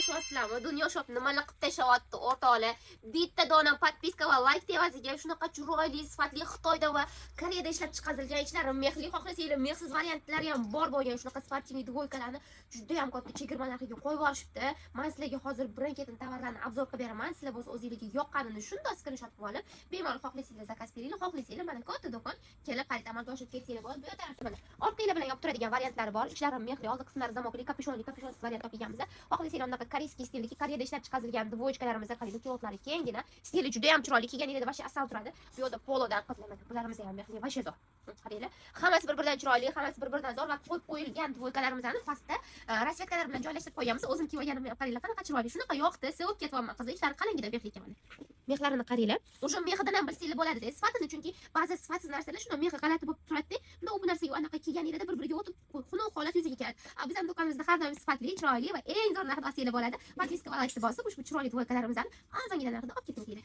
Eshityapsizlarmi? Dunyo shop nimalar qilib tashlayapti o'rtoqlar. Bitta dona podpiska va like evaziga shunaqa chiroyli, sifatli Xitoyda va Koreyada ishlab chiqarilgan ichlari mexli xohlasanglar mexsiz variantlari ham bor bo'lgan shunaqa sportivniy dvoykalarni juda ham katta chegirma narxiga qo'yib yuborishibdi. Men sizlarga hozir birin-ketin tovarlarni obzor qilib beraman. Sizlar bo'lsa o'zingizga yoqqanini shunday skrinshot qilib olib, bemalol xohlasanglar zakaz beringlar, xohlasanglar mana katta do'kon kelib xarid amalga oshirib ketsanglar bo'ladi. Bu tarafda mana orqanglar bilan yopib turadigan variantlari bor. Ichlari mexli, oldi qismlari zamokli, kapishonsiz variant topganmiz. Xohlasanglar unaqa koreyskiy stilli, Koreyada ishlab chiqarilgan dvoykalarimiz qaraydi, kilotlari kengina, stili juda ham chiroyli, kiyganingizda vashi asal turadi. Bu yerda polodan qizlar, bularimiz ham mexli, vashi zo'r. Qaranglar, hammasi bir-biridan chiroyli, hammasi bir-biridan zo'r va qo'yib qo'yilgan dvoykalarimizni pastda rasvetkalar bilan joylashtirib qo'yamiz. O'zim kiyib olganim qaranglar, qanaqa chiroyli, shunaqa yoqdi, sevib ketyapman qizni. Ishlari qalangida mexli ekan mana. Mexlarini qaranglar. O'sha mehidan ham bir stilli bo'ladi-da, sifatini, chunki ba'zi sifatsiz narsalar shunday mehi g'alati bo'lib turadi-da. Bunda bu narsaga anaqa kiyganingizda bir-biriga o'tib, xunuk holat yuzaga keladi. Biz ham do'konimizda har doim sifatli, chiroyli va eng zo'r narxda olsangiz bo'ladi. Podpiska va like bosib, ushbu chiroyli dvoykalarimizni arzongina narxda olib ketinglar.